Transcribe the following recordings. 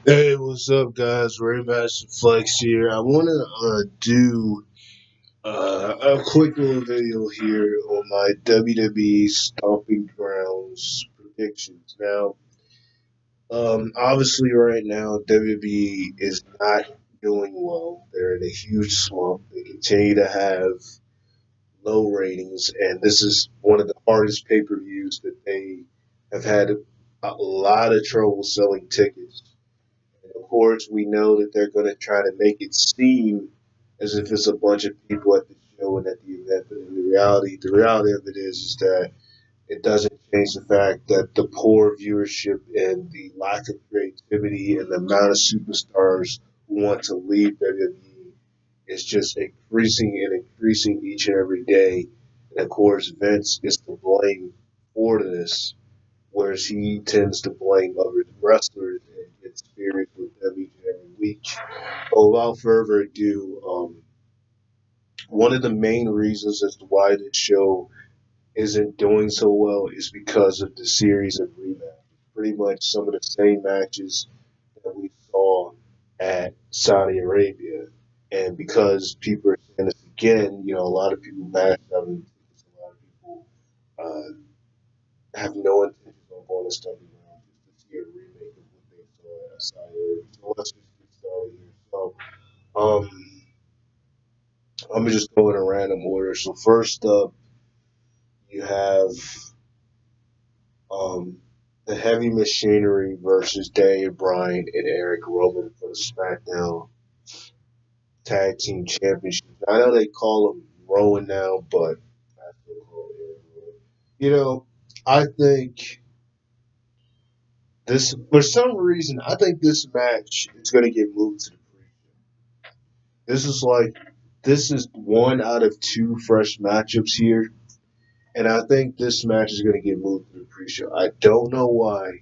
Hey, what's up, guys? Raymaster Flex here. I want to do a quick little video here on my WWE Stomping Grounds predictions. Now, obviously, right now, WWE is not doing well. They're in a huge slump. They continue to have low ratings, and this is one of the hardest pay per views that they have had a lot of trouble selling tickets. Of course, we know that they're going to try to make it seem as if it's a bunch of people at the show and at the event, but in the reality of it is that it doesn't change the fact that the poor viewership and the lack of creativity and the amount of superstars who want to leave WWE is just increasing and increasing each and every day. And of course, Vince is to blame for this, whereas he tends to blame other wrestlers and gets furious with them each and every week. But without further ado, one of the main reasons as to why this show isn't doing so well is because of the series of rematches. Pretty much some of the same matches that we saw at Saudi Arabia. And because people are saying this again, a lot of people mad at them. A lot of people have no intentions on going to study around just to see a remake of what they saw at Saudi Arabia. So let's just get started here. So um, I'm gonna just go in a random order. So first up, you have um, the Heavy Machinery versus Daniel Bryan and Eric Rowan for the SmackDown Tag Team Championship. I know they call him Rowan now, but I still call him Eric Rowan. I think this for some reason I think this match is going to get moved to the pre. This is like this is one out of two fresh matchups here, and I think this match is going to get moved to the pre-show. I don't know why,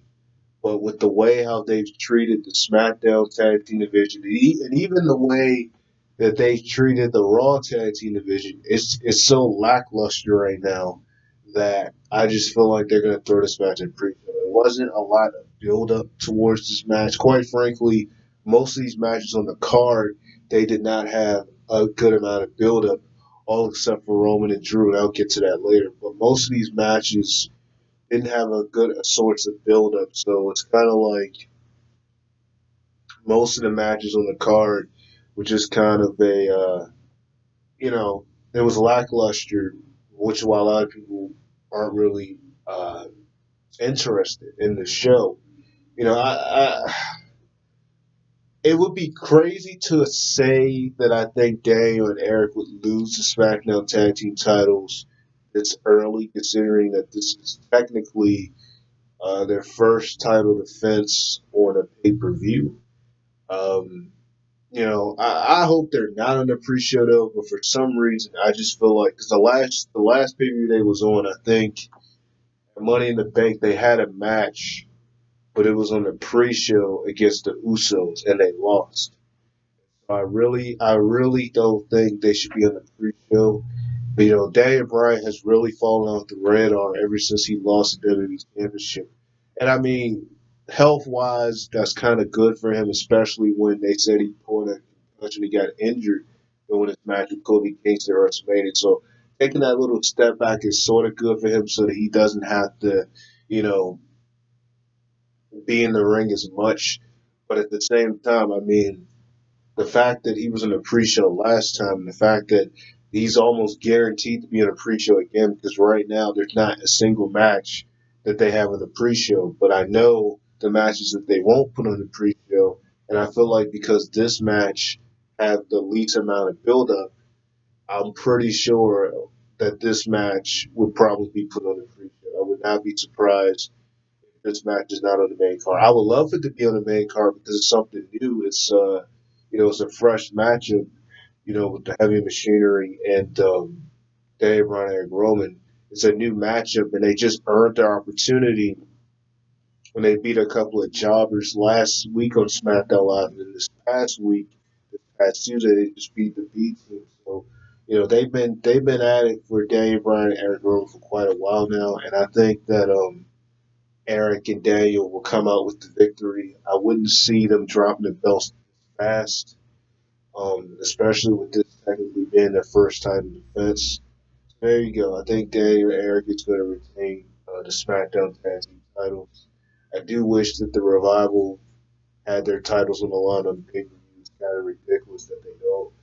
but with the way how they've treated the SmackDown Tag Team Division, and even the way that they treated the Raw Tag Team Division, it's so lackluster right now that I just feel like they're going to throw this match in pre-show. There wasn't a lot of build up towards this match. Quite frankly, most of these matches on the card, they did not have a good amount of build up, all except for Roman and Drew, and I'll get to that later. But most of these matches didn't have a good source of build up, so it's kind of like most of the matches on the card were just kind of you know, it was lackluster, which is why a lot of people aren't really interested in the show. It would be crazy to say that I think Daniel and Eric would lose the SmackDown Tag Team titles this early, considering that this is technically their first title defense on a pay per view. Um, I hope they're not on the pre-show though, but for some reason, I just feel like because the last pay per view they was on, I think Money in the Bank, they had a match, but it was on the pre-show against the Usos, and they lost. I really don't think they should be on the pre-show. But, Daniel Bryan has really fallen off the radar ever since he lost the WWE Championship. And I mean, health wise, that's kind of good for him, especially when they said he pulled a concussion, he got injured doing his match with Kobe Kingston at WrestleMania. So taking that little step back is sort of good for him, so that he doesn't have to, you know, be in the ring as much. But at the same time, I mean, the fact that he was in a pre-show last time, and the fact that he's almost guaranteed to be in a pre-show again, because right now there's not a single match that they have in the pre-show. But I know the matches that they won't put on the pre-show, and I feel like because this match had the least amount of build-up, I'm pretty sure that this match would probably be put on the pre-show. I would not be surprised this match is not on the main card. I would love it to be on the main card because it's something new. It's a fresh matchup. With the Heavy Machinery and Dave Bryan and Eric Roman. It's a new matchup, and they just earned their opportunity when they beat a couple of jobbers last week on SmackDown Live, and this past week, this past Tuesday, they just beat the B team. So, they've been at it for Daniel Bryan and Eric Rowan for quite a while now, and I think that Eric and Daniel will come out with the victory. I wouldn't see them dropping the belts fast, especially with this technically being their first time in defense. There you go. I think Daniel and Eric is going to retain the SmackDown Tag Team titles. I do wish that the Revival had their titles on the line on pay per view. It's kind of ridiculous that they don't.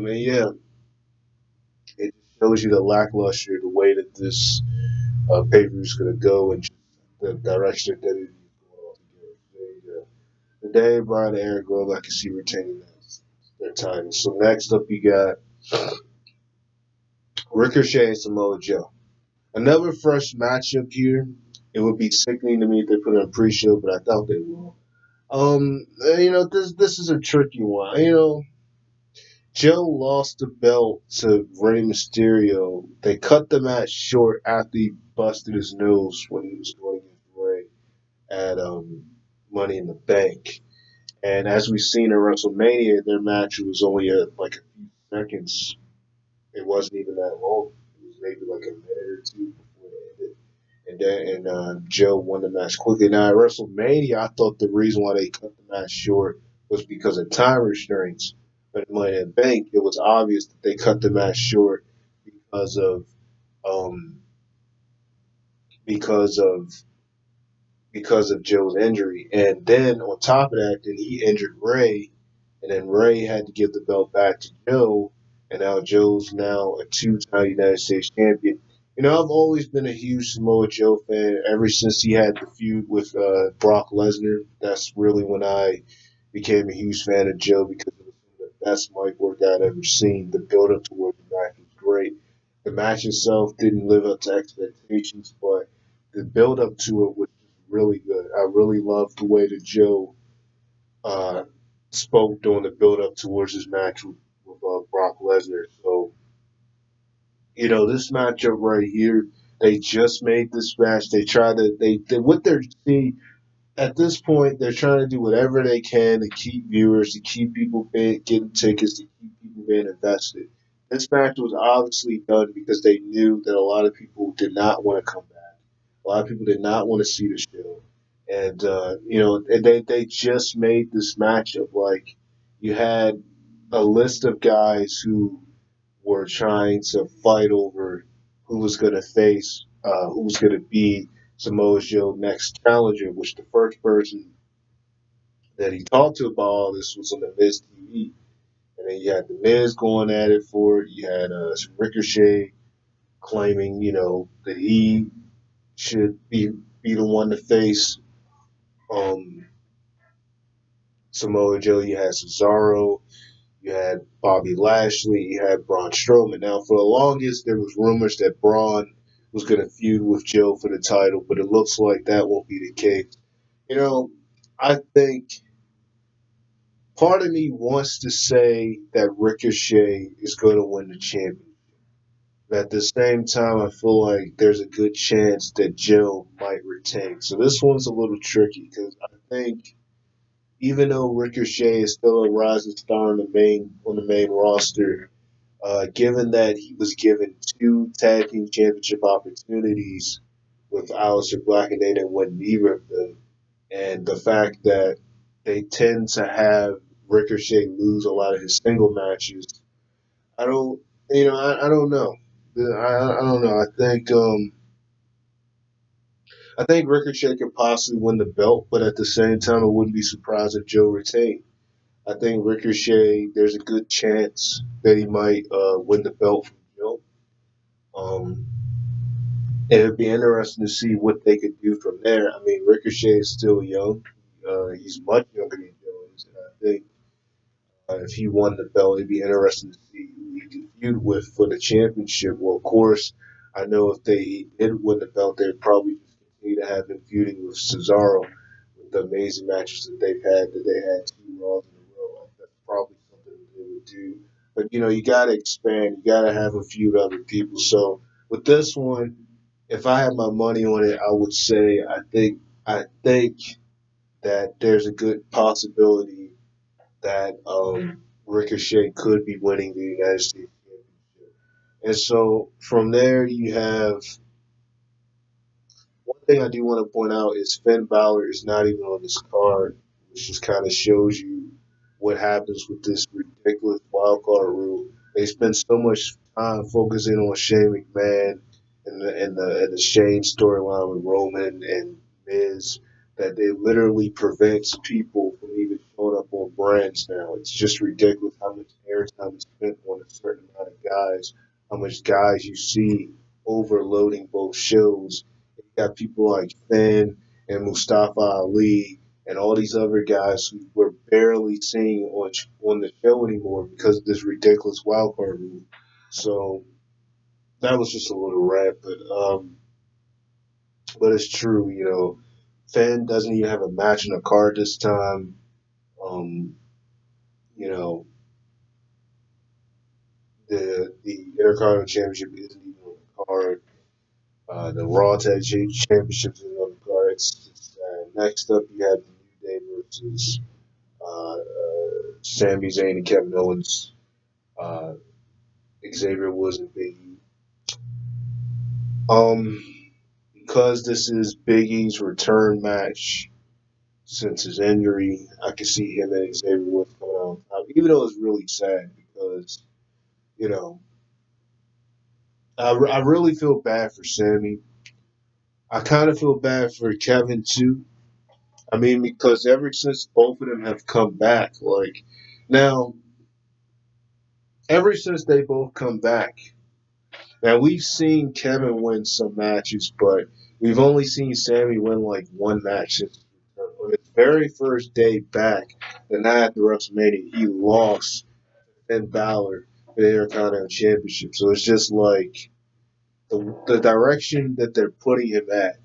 And yeah, it just shows you the lackluster, the way that this pay per view is going to go, and just the direction that WWE is going altogether. There you go. Today, Brian and Eric Rowe, I can see retaining their titles. So next up, you got Ricochet and Samoa Joe. Another fresh matchup here. It would be sickening to me if they put it on pre-show, but I thought they will. This is a tricky one. Joe lost the belt to Rey Mysterio. They cut the match short after he busted his nose when he was going against Rey at Money in the Bank. And as we've seen at WrestleMania, their match was only like a few seconds. It wasn't even that long. It was maybe like a minute or two before it ended. And Joe won the match quickly. Now at WrestleMania, I thought the reason why they cut the match short was because of time restraints. But at Money in the Bank, it was obvious that they cut the match short because of um, because of because of Joe's injury. And then on top of that, then he injured Ray, and then Ray had to give the belt back to Joe, and now Joe's now a two-time United States champion. I've always been a huge Samoa Joe fan ever since he had the feud with Brock Lesnar. That's really when I became a huge fan of Joe because it was the best mic work I'd ever seen. The build up towards the match was great. The match itself didn't live up to expectations, but the build up to it was really good. I really loved the way that Joe uh, spoke during the build up towards his match with Brock Lesnar. So, this matchup right here, they just made this match. They try to, they what they're, see, at this point, they're trying to do whatever they can to keep viewers, to keep people getting tickets, to keep people being invested. This match was obviously done because they knew that a lot of people did not want to come back. A lot of people did not want to see the show, and and they just made this matchup like you had a list of guys who were trying to fight over who was going to face, who was going to be Samoa Joe next challenger, which the first person that he talked to about all this was on the Miz TV. And then you had the Miz going at it for it. You had Ricochet claiming, that he should be the one to face um, Samoa Joe. You had Cesaro. You had Bobby Lashley. You had Braun Strowman. Now, for the longest, there was rumors that Braun was going to feud with Joe for the title, but it looks like that won't be the case. You know, I think part of me wants to say that Ricochet is going to win the championship. But at the same time, I feel like there's a good chance that Joe might retain. So this one's a little tricky because I think even though Ricochet is still a rising star on the main roster, given that he was given two tag team championship opportunities with Aleister Black and they didn't win neither of them, and the fact that they tend to have Ricochet lose a lot of his single matches, I don't, I don't know. I don't know. I think Ricochet could possibly win the belt, but at the same time, I wouldn't be surprised if Joe retained. I think Ricochet, there's a good chance that he might win the belt from Joe. Um, and it'd be interesting to see what they could do from there. I mean, Ricochet is still young. He's much younger than Joe is, and I think if he won the belt, it'd be interesting to see who he could feud with for the championship. Well, of course, I know if they did win the belt, they'd probably just continue to have him feuding with Cesaro with the amazing matches that they've had. That they had two Raws in a row. That's probably something that they would do. But you got to expand. You got to have a few other people. So with this one, if I had my money on it, I would say I think that there's a good possibility that Ricochet could be winning the United States Championship. And so from there, you have thing I do want to point out is Finn Balor is not even on this card, which just kind of shows you what happens with this ridiculous wild card rule. They spend so much time focusing on Shane McMahon and the Shane storyline with Roman and Miz that it literally prevents people from even showing up on brands now. It's just ridiculous how much airtime is spent on a certain amount of guys, how much guys you see overloading both shows. You got people like Finn and Mustafa Ali and all these other guys who we're barely seeing on the show anymore because of this ridiculous wildcard rule. So that was just a little rant, but it's true. Finn doesn't even have a match in the card this time. Um, you know, the Intercontinental Championship isn't even on the card. The Raw Tag Championship isn't on the card. Next up, you have the New Day versus Sami Zayn and Kevin Owens. Uh, Xavier Woods and Big E. Um, because this is Big E's return match since his injury, I can see him and Xavier Woods coming out on top. Even though it's really sad because you know I really feel bad for Sammy. I kind of feel bad for Kevin too. I mean, because ever since both of them have come back, like now, ever since they both come back, now we've seen Kevin win some matches, but we've only seen Sammy win like one match. On his very first day back, the night after WrestleMania, he lost Finn Balor for the Intercontinental Championship. So it's just like the direction that they're putting him at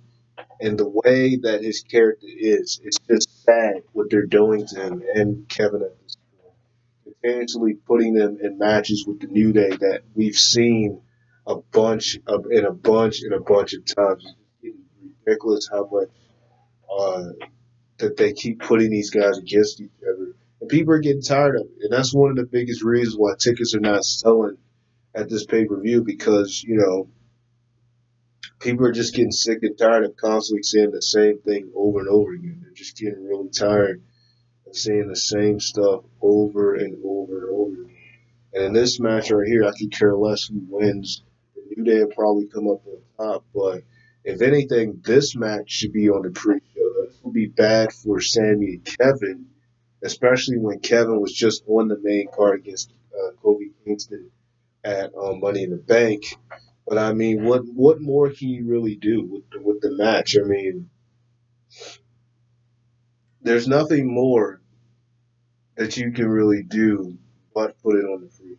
and the way that his character is, it's just sad what they're doing to him and Kevin at this point. Continuously putting them in matches with the New Day that we've seen a bunch of times. It's getting ridiculous how much uh, that they keep putting these guys against each other. And people are getting tired of it. And that's one of the biggest reasons why tickets are not selling at this pay per view because, people are just getting sick and tired of constantly saying the same thing over and over again. They're just getting really tired of saying the same stuff over and over and over again. And in this match right here, I could care less who wins. The New Day will probably come up on top, but if anything, this match should be on the pre-show. This would be bad for Sammy and Kevin, especially when Kevin was just on the main card against Kofi Kingston at Money in the Bank. But I mean, what more can you really do with the match? I mean, there's nothing more that you can really do but put it on the pre-show.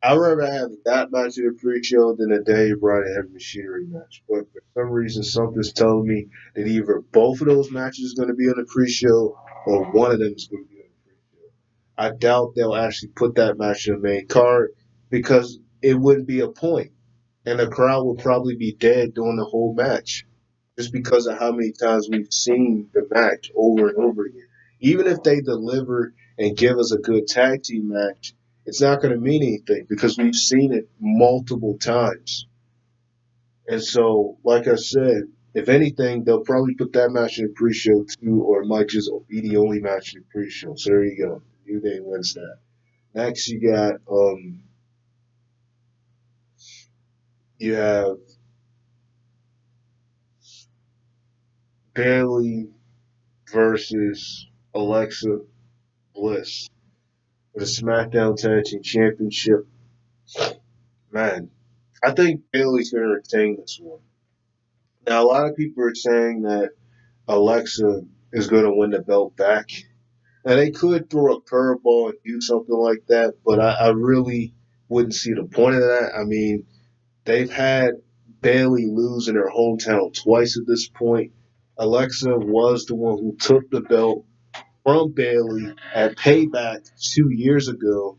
I'd rather have that match in the pre-show than a Daniel Bryan and Heavy Machinery match. But for some reason, something's telling me that either both of those matches are going to be on the pre-show or one of them is going to be on the pre-show. I doubt they'll actually put that match in the main card because it wouldn't be a point, and the crowd would probably be dead during the whole match just because of how many times we've seen the match over and over again. Even if they deliver and give us a good tag team match, it's not going to mean anything because we've seen it multiple times. And so, like I said, if anything, they'll probably put that match in the pre-show too, or it might just be the only match in the pre-show. So there you go. New Day wins that. Next, you have Bailey versus Alexa Bliss for the SmackDown Tag Team Championship. Man, I think Bailey's going to retain this one. Now, a lot of people are saying that Alexa is going to win the belt back. Now, they could throw a curveball and do something like that, but I really wouldn't see the point of that. I mean, they've had Bailey lose in her hometown twice at this point. Alexa was the one who took the belt from Bailey at Payback 2 years ago.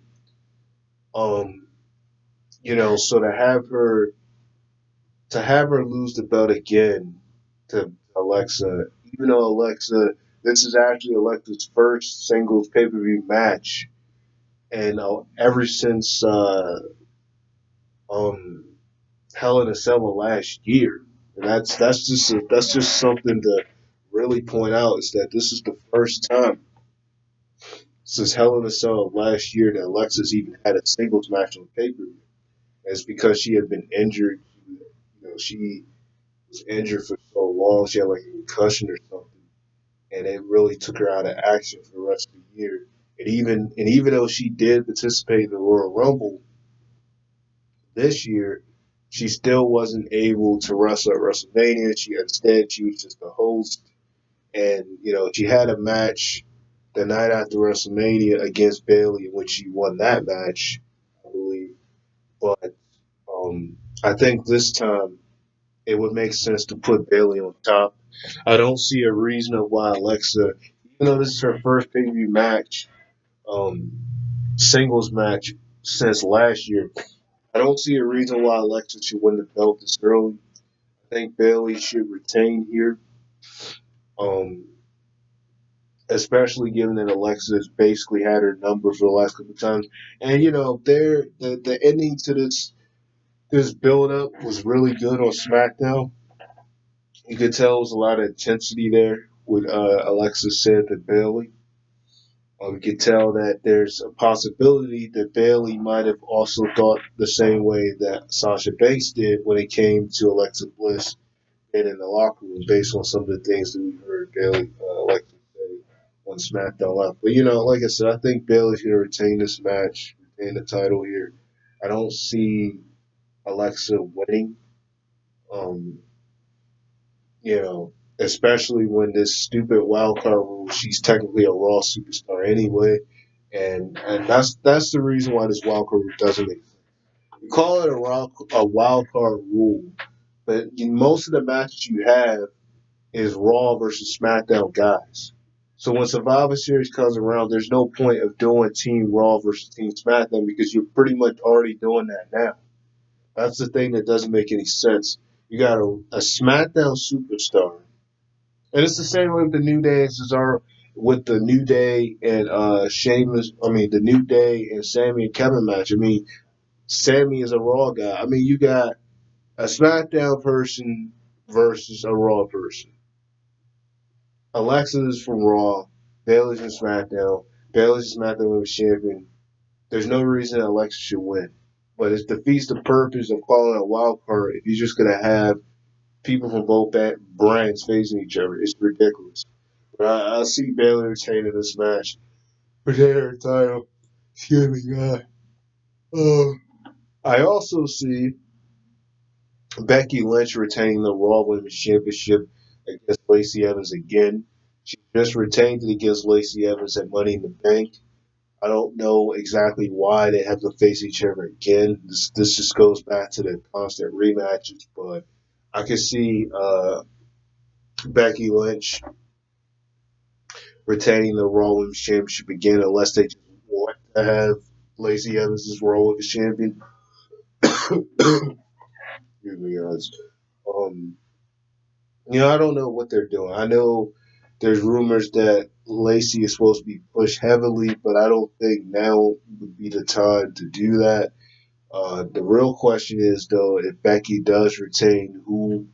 Um, so to have her lose the belt again to Alexa, even though this is actually Alexa's first singles pay per view match, and ever since um, Hell in a Cell last year. and that's just something to really point out is that this is the first time since Hell in a Cell last year that Alexa's even had a singles match on pay per view. It's because she had been injured. She was injured for so long. She had like a concussion or something, and it really took her out of action for the rest of the year. And even though she did participate in the Royal Rumble this year, she still wasn't able to wrestle at WrestleMania. She was just a host, and she had a match the night after WrestleMania against Bayley, in which she won that match, I believe. But I think this time it would make sense to put Bayley on top. I don't see a reason of why Alexa, even though this is her first pay per view match, um, singles match since last year, I don't see a reason why Alexa should win the belt this early. I think Bayley should retain here, um, especially given that Alexa has basically had her number for the last couple of times. And the ending to this build up was really good on SmackDown. You could tell there was a lot of intensity there with Alexa said to Bayley. We could tell that there's a possibility that Bayley might have also thought the same way that Sasha Banks did when it came to Alexa Bliss and in the locker room, based on some of the things that we heard Bayley Alexa say on SmackDown Live. But like I said, I think Bayley's going to retain this match, retain the title here. I don't see Alexa winning. Um, you know, especially when this stupid wild card rule, she's technically a Raw superstar anyway, and that's the reason why this wild card rule doesn't make sense. You call it a wild card rule, but most of the matches you have is Raw versus SmackDown guys. So when Survivor Series comes around, there's no point of doing Team Raw versus Team SmackDown because you're pretty much already doing that now. That's the thing that doesn't make any sense. You got a SmackDown superstar. And it's the same way with the New Day and Cesaro, with the New Day and Sheamus. I mean, the New Day and Sammy and Kevin match. I mean, Sammy is a Raw guy. I mean, you got a SmackDown person versus a Raw person. Alexa is from Raw. Bayley's from SmackDown. Bayley's SmackDown Women's Champion. There's no reason Alexa should win. But it defeats the purpose of calling a wild card if you're just going to have people from both brands facing each other. It's ridiculous. But I see Bayley retaining this match, retaining her title. Excuse me, God. Uh, I also see Becky Lynch retaining the Raw Women's Championship against Lacey Evans again. She just retained it against Lacey Evans at Money in the Bank. I don't know exactly why they have to face each other again. This just goes back to the constant rematches, but I can see Becky Lynch retaining the Raw Women's Championship again, unless they just want to have Lacey Evans as Raw Women's Champion. Excuse me, guys. Um, I don't know what they're doing. I know there's rumors that Lacey is supposed to be pushed heavily, but I don't think now would be the time to do that. The real question is though, if Becky does retain, who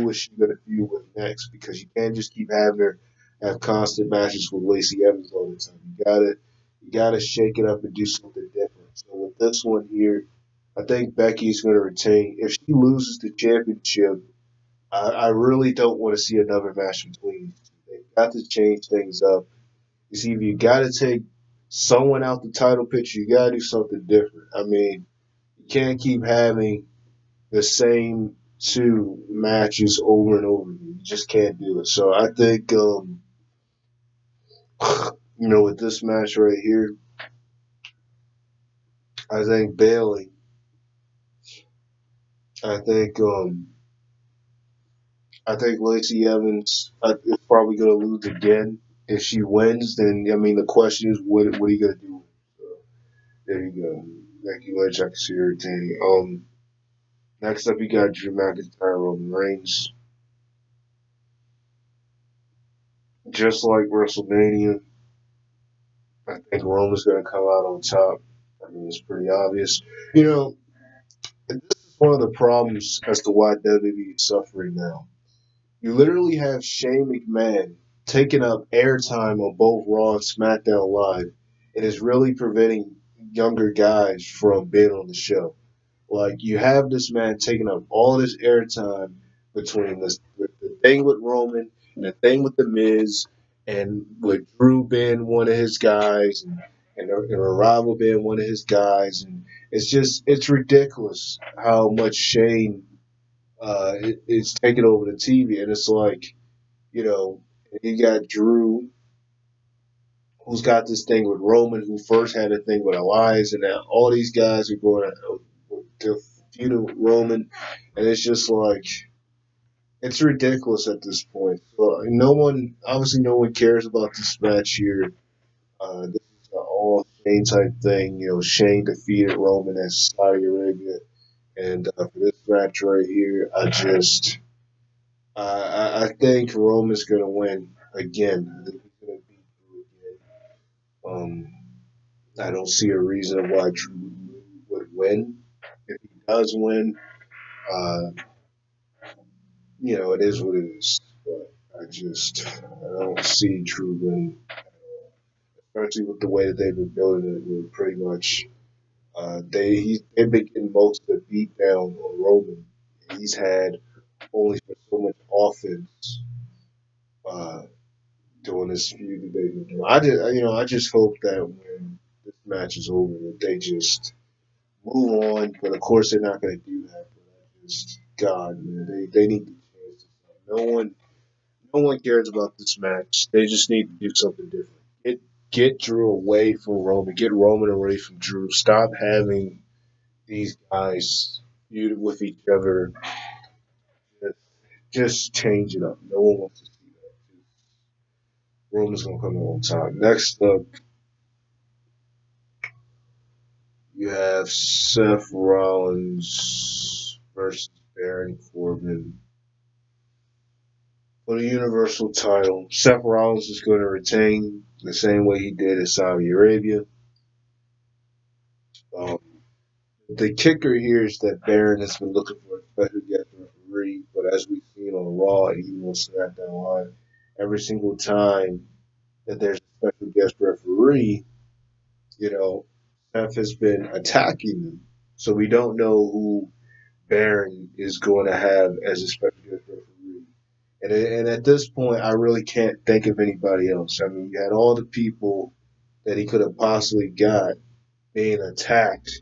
is she going to feud with next? Because you can't just keep having her have constant matches with Lacey Evans all the time. You gotta shake it up and do something different. So with this one here, I think Becky's going to retain. If she loses the championship, I really don't want to see another match between these two. They've got to change things up. You see, if you got to take someone out the title picture, you got to do something different. I mean, you can't keep having the same two matches over and over again. You just can't do it. So I think, with this match right here, I think Bayley. I think, Lacey Evans is probably going to lose again. If she wins, then I mean the question is, what are you going to do? So, there you go. Thank you, Lynch. I can see everything. Next up, you got Drew McIntyre, Roman Reigns. Just like WrestleMania, I think Roman's going to come out on top. I mean, it's pretty obvious. This is one of the problems as to why WWE is suffering now. You literally have Shane McMahon taking up airtime on both Raw and SmackDown Live, and is really preventing younger guys from being on the show. Like you have this man taking up all this airtime between this the thing with Roman and the thing with the Miz, and with Drew being one of his guys, and a rival being one of his guys, and it's ridiculous how much Shane is taking over the TV, and it's like you know you got Drew who's got this thing with Roman, who first had a thing with Elias, and now all these guys are going to feud with Roman, and it's just like it's ridiculous at this point. So obviously, no one cares about this match here. This is an all Shane type thing. Shane defeated Roman at Saudi Arabia, and for this match right here, I think Roman's gonna win again. I think he's gonna beat Drew again. I don't see a reason why Drew would win. If he does win, uh, it is what it is. But I don't see Drew winning, especially with the way that they've been building it. With pretty much they've been getting most of the beat down on Roman. He's had only so much offense uh, during this feud that they've been doing. I just hope that when this match is over, that they just move on. But of course, they're not going to do that. But God, man, they need to change this. No one cares about this match. They just need to do something different. Get Drew away from Roman. Get Roman away from Drew. Stop having these guys feud with each other. Just, just change it up. No one wants to see that. Roman's gonna come on top. Next up, you have Seth Rollins versus Baron Corbin for the Universal title. Seth Rollins is going to retain the same way he did in Saudi Arabia. Um, the kicker here is that Baron has been looking for a special guest referee, but as we've seen on Raw and even on SmackDown Live, every single time that there's a special guest referee, you know, Seth has been attacking them. So we don't know who Baron is going to have as a special guest referee. And at this point, I really can't think of anybody else. I mean, you had all the people that he could have possibly got being attacked.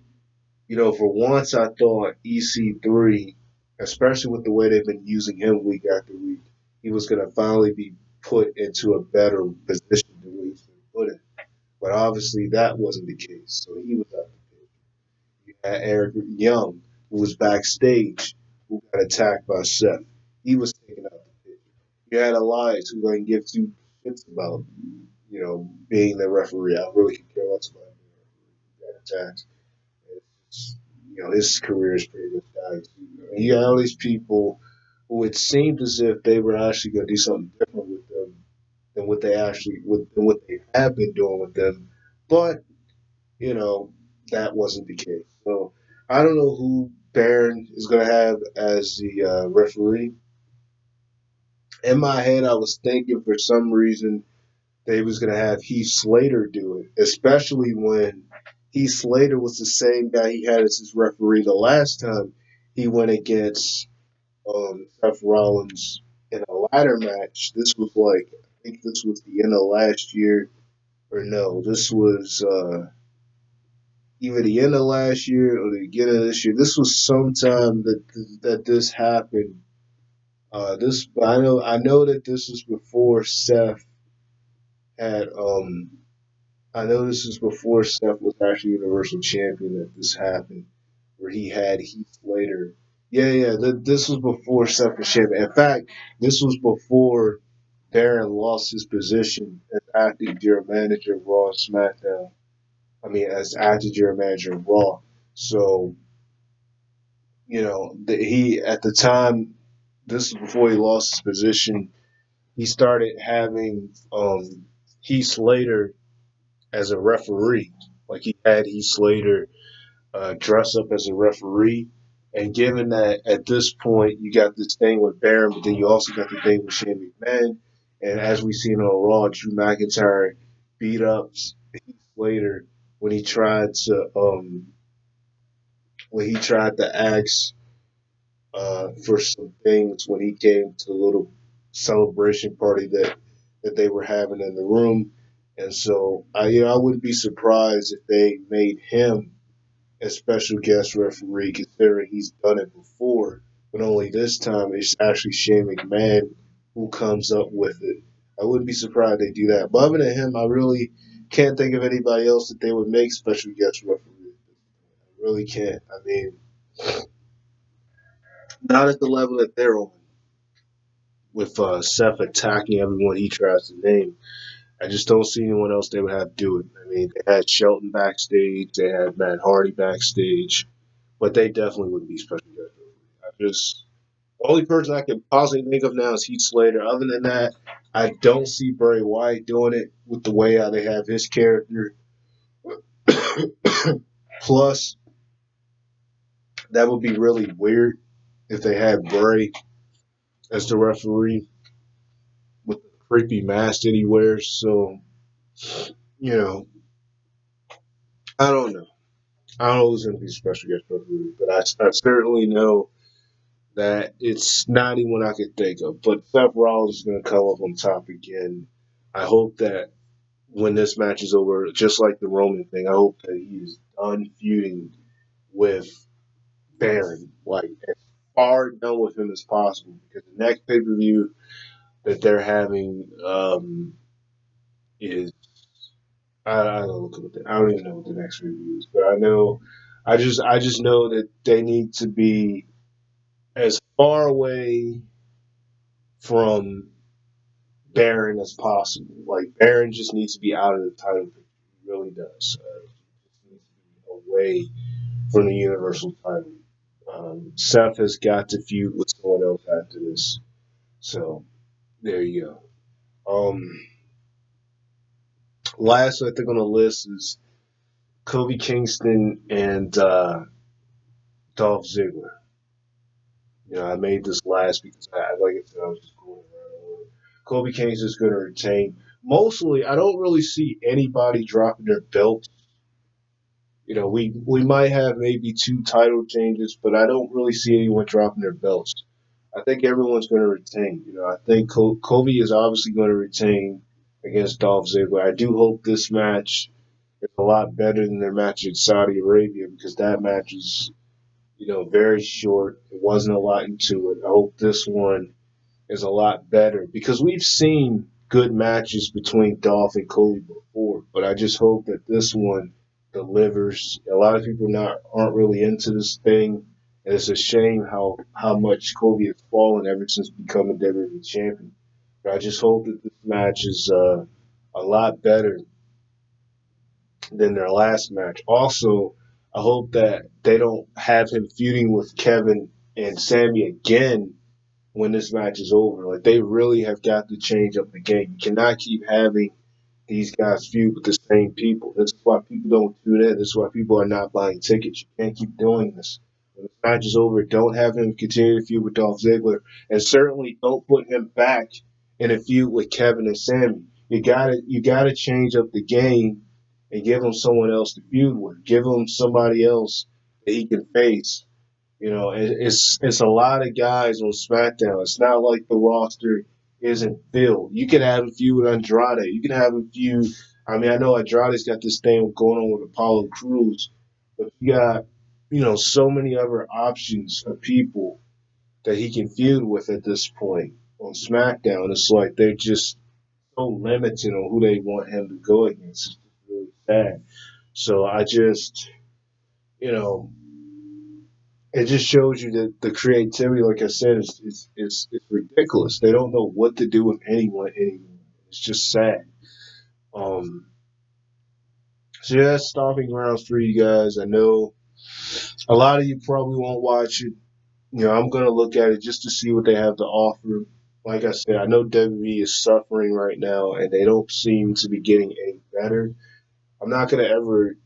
For once, I thought EC3, especially with the way they've been using him week after week, he was going to finally be put into a better position than what he's been put in. But obviously, that wasn't the case. So he was out the picture. You had Eric Young, who was backstage, who got attacked by Seth. He was taken out the picture. You had Elias, who didn't give two shits about, being the referee. I really could care less about being a referee. He got attacked. His career is pretty much died. You got all these people who it seemed as if they were actually going to do something different with them than what they have been doing with them, but that wasn't the case. So I don't know who Baron is going to have as the referee. In my head, I was thinking for some reason they was going to have Heath Slater do it, especially when Heath Slater was the same guy he had as his referee the last time he went against Seth Rollins in a ladder match. This was I think this was the end of last year, or no, this was either the end of last year or the beginning of this year. This was sometime that this happened. I know that this was before Seth had I know this is before Seth was actually Universal Champion that this happened, where he had Heath Slater. Yeah, yeah. This was before Seth was champion. In fact, this was before Baron lost his position as acting general manager of Raw and SmackDown. I mean, as acting general manager of Raw. So, he at the time, this was before he lost his position. He started having Heath Slater as a referee. Like he had Heath Slater dress up as a referee, And given that at this point you got this thing with Baron, but then you also got the thing with Shane McMahon, and as we seen on Raw, Drew McIntyre beat up Heath Slater when he tried to ask for some things when he came to the little celebration party that they were having in the room. And so I wouldn't be surprised if they made him a special guest referee, considering he's done it before. But only this time it's actually Shane McMahon who comes up with it. I wouldn't be surprised they do that. But other than him, I really can't think of anybody else that they would make special guest referee. I really can't. I mean, not at the level that they're on, with Seth attacking everyone he tries to name. I just don't see anyone else they would have do it. I mean, they had Shelton backstage, they had Matt Hardy backstage, but they definitely wouldn't be special guest referee. The only person I can possibly think of now is Heath Slater. Other than that, I don't see Bray Wyatt doing it with the way how they have his character. Plus, that would be really weird if they had Bray as the referee with the creepy mask that he wears. So, you know, I don't know. I don't know who's going to be special guest referee, but I certainly know that it's not anyone I could think of. But Seth Rollins is going to come up on top again. I hope that when this match is over, just like the Roman thing, I hope that he is done feuding with Baron, like as far done with him as possible. Because the next pay per view that they're having is I don't even know what the next pay per view is, but I know I just know that they need to be as far away from Baron as possible. Like Baron just needs to be out of the title picture. He really does. He needs to be away from the Universal title. Seth has got to feud with someone else after this. So there you go. Last I think on the list is Kobe Kingston and Dolph Ziggler. I made this last because like I said, I was just going around. Kobe Kingston is going to retain. Mostly, I don't really see anybody dropping their belt. We might have maybe two title changes, but I don't really see anyone dropping their belts. I think everyone's going to retain. I think Kobe is obviously going to retain against Dolph Ziggler. I do hope this match is a lot better than their match in Saudi Arabia because that match is, very short. It wasn't a lot into it. I hope this one is a lot better because we've seen good matches between Dolph and Kobe before, but I just hope that this one delivers. A lot of people not aren't really into this thing, and it's a shame how much Kobe has fallen ever since becoming WWE champion. But I just hope that this match is a lot better than their last match. Also, I hope that they don't have him feuding with Kevin and Sammy again when this match is over. Like they really have got to change up the game. You cannot keep having these guys feud with the same people. This is why people don't tune in. This is why people are not buying tickets. You can't keep doing this. When this match is over, don't have him continue to feud with Dolph Ziggler, and certainly don't put him back in a feud with Kevin and Sammy. You gotta change up the game and give him someone else to feud with. Give him somebody else that he can face. It's a lot of guys on SmackDown. It's not like the roster isn't filled. You can have a feud with Andrade. You can have a feud. I mean, I know Andrade's got this thing going on with Apollo Crews, but you got so many other options of people that he can feud with at this point on SmackDown. It's like they're just so limited on who they want him to go against. It's really sad. So I just, you know, it just shows you that the creativity, like I said, is ridiculous. They don't know what to do with anyone anymore. It's just sad. Um, so yeah, that's stomping grounds for you guys. I know a lot of you probably won't watch it. I'm gonna look at it just to see what they have to offer. Like I said, I know WWE is suffering right now, and they don't seem to be getting any better. I'm not gonna ever,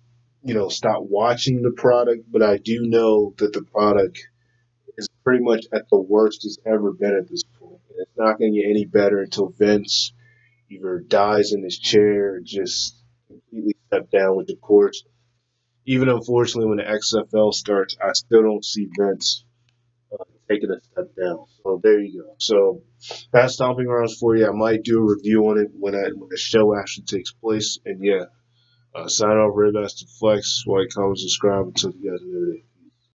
stop watching the product, but I do know that the product is pretty much at the worst it's ever been at this point. And it's not going to get any better until Vince either dies in his chair or just completely step down. Which, of course, even unfortunately, when the XFL starts, I still don't see Vince taking a step down. So there you go. So that's stomping grounds for you. I might do a review on it when the show actually takes place. And yeah, sign off, Red Bastard Flex. Like, comment, subscribe. Until you guys have a good day.